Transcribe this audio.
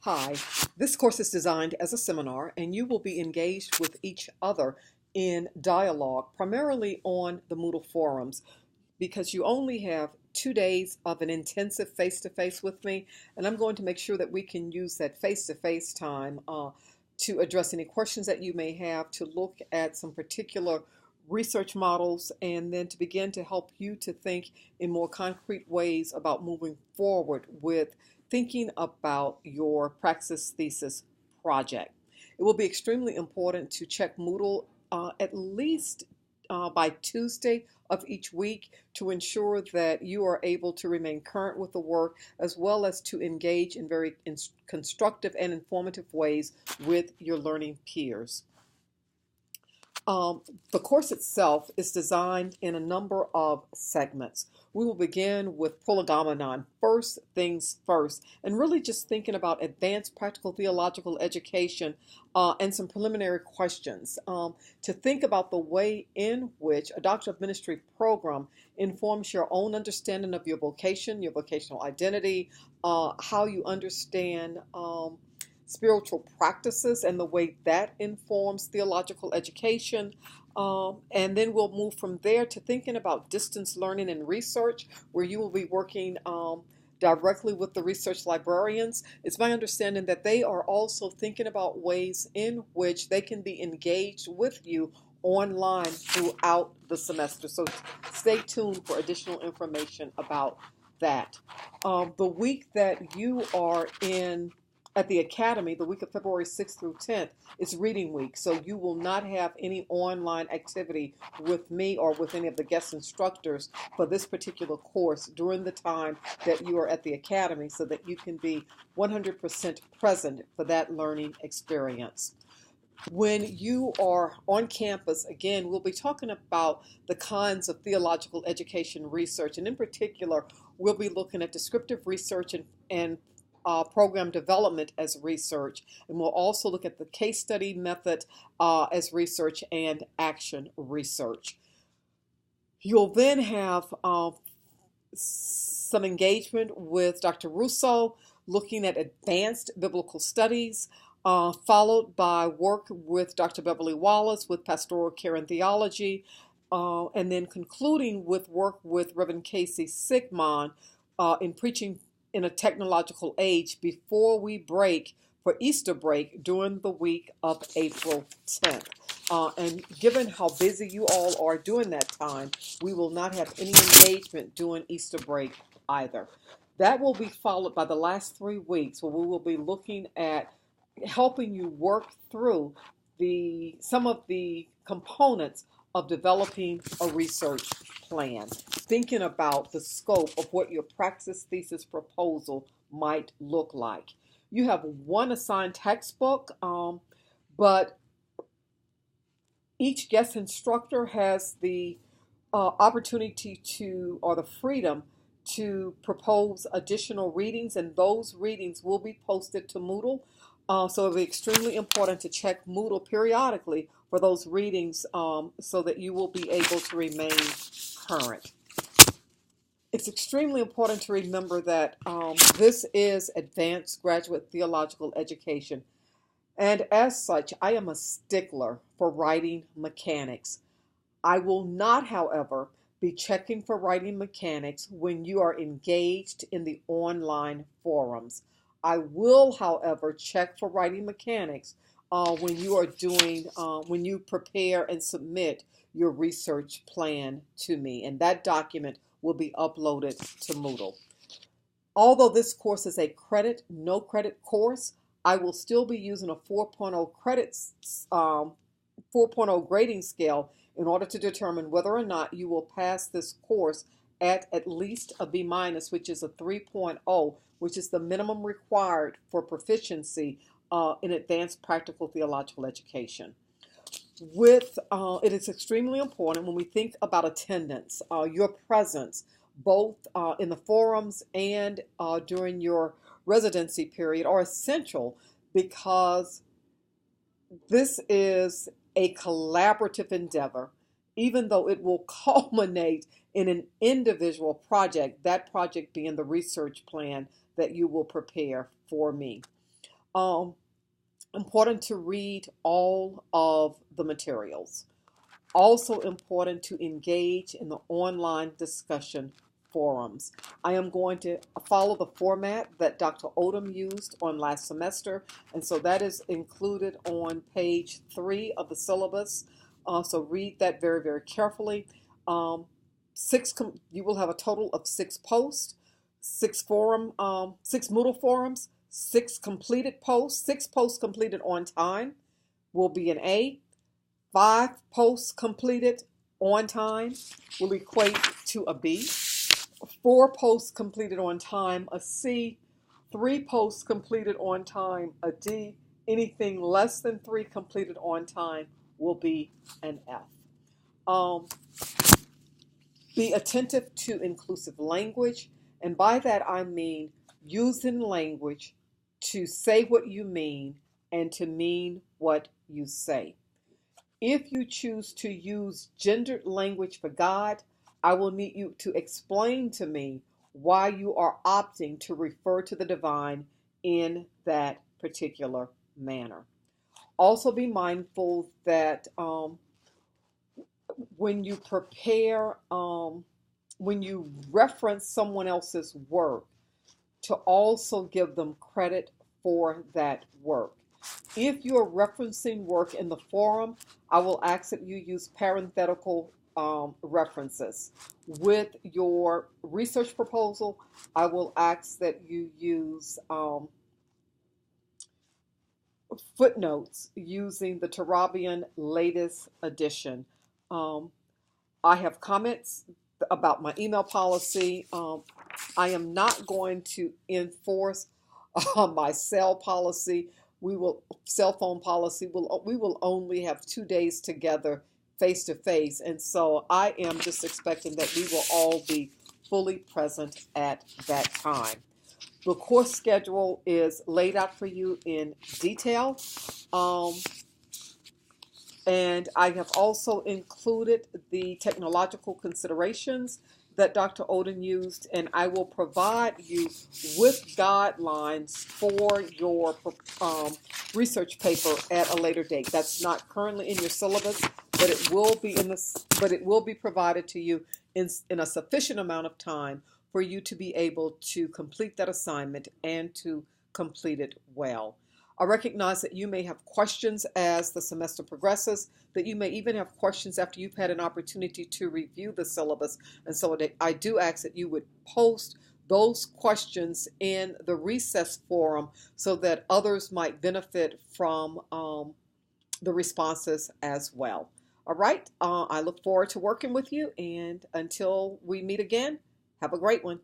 Hi, this course is designed as a seminar, and you will be engaged with each other in dialogue, primarily on the Moodle forums, because you only have 2 days of an intensive face-to-face with me, and I'm going to make sure that we can use that face-to-face time to address any questions that you may have, to look at some particular research models, and then to begin to help you to think in more concrete ways about moving forward with thinking about your praxis thesis project. It will be extremely important to check Moodle at least by Tuesday of each week to ensure that you are able to remain current with the work, as well as to engage in very constructive and informative ways with your learning peers. The course itself is designed in a number of segments. We will begin with prolegomenon, first things first, and really just thinking about advanced practical theological education and some preliminary questions to think about the way in which a Doctor of Ministry program informs your own understanding of your vocation, your vocational identity, how you understand spiritual practices and the way that informs theological education. And then we'll move from there to thinking about distance learning and research, where you will be working directly with the research librarians. It's my understanding that they are also thinking about ways in which they can be engaged with you online throughout the semester. So stay tuned for additional information about that. The week that you are in at the Academy, the week of February 6th through 10th, is reading week, so you will not have any online activity with me or with any of the guest instructors for this particular course during the time that you are at the Academy, so that you can be 100% present for that learning experience. When you are on campus, again, we'll be talking about the kinds of theological education research, and in particular, we'll be looking at descriptive research and program development as research, and we'll also look at the case study method as research and action research. You'll then have some engagement with Dr. Russo, looking at advanced biblical studies, followed by work with Dr. Beverly Wallace with pastoral care and theology, and then concluding with work with Reverend Casey Sigmund in preaching in a technological age before we break for Easter break during the week of April 10th. And given how busy you all are during that time, we will not have any engagement during Easter break either. That will be followed by the last 3 weeks, where we will be looking at helping you work through some of the components of developing a research plan, thinking about the scope of what your praxis thesis proposal might look like. You have one assigned textbook, but each guest instructor has the opportunity or the freedom to propose additional readings, and those readings will be posted to Moodle. So it'll be extremely important to check Moodle periodically for those readings so that you will be able to remain current. It's extremely important to remember that this is advanced graduate theological education. And as such, I am a stickler for writing mechanics. I will not, however, be checking for writing mechanics when you are engaged in the online forums. I will, however, check for writing mechanics when you prepare and submit your research plan to me, and that document will be uploaded to Moodle. Although this course is a no credit course, I will still be using a 4.0 4.0 grading scale in order to determine whether or not you will pass this course at least a B-, which is a 3.0, which is the minimum required for proficiency in advanced practical theological education. It is extremely important when we think about attendance, your presence, both in the forums and during your residency period, are essential, because this is a collaborative endeavor. Even though it will culminate in an individual project, that project being the research plan that you will prepare for me. Um, Important to read all of the materials. Also important to engage in the online discussion forums. I am going to follow the format that Dr. Odom used on last semester, and so that is included on page 3 of the syllabus. So read that very, very carefully. Um, you will have a total of 6 posts, 6 Moodle forums, 6 completed posts. 6 posts completed on time will be an A. 5 posts completed on time will equate to a B. 4 posts completed on time, a C. 3 posts completed on time, a D. Anything less than 3 completed on time will be an F. Um, be attentive to inclusive language, and by that I mean using language to say what you mean and to mean what you say. If you choose to use gendered language for God, I will need you to explain to me why you are opting to refer to the divine in that particular manner. Also, be mindful that when you prepare, when you reference someone else's work, to also give them credit for that work. If you are referencing work in the forum, I will ask that you use parenthetical references. With your research proposal, I will ask that you use footnotes using the Turabian latest edition. Um, I have comments about my email policy. I am not going to enforce my cell policy. Cell phone policy. We will only have 2 days together face to face, and so I am just expecting that we will all be fully present at that time. The course schedule is laid out for you in detail. And I have also included the technological considerations that Dr. Odom used, and I will provide you with guidelines for your research paper at a later date. That's not currently in your syllabus, but it will be provided to you in a sufficient amount of time for you to be able to complete that assignment and to complete it well. I recognize that you may have questions as the semester progresses, that you may even have questions after you've had an opportunity to review the syllabus. And so I do ask that you would post those questions in the recess forum so that others might benefit from the responses as well. All right, I look forward to working with you, and until we meet again, have a great one.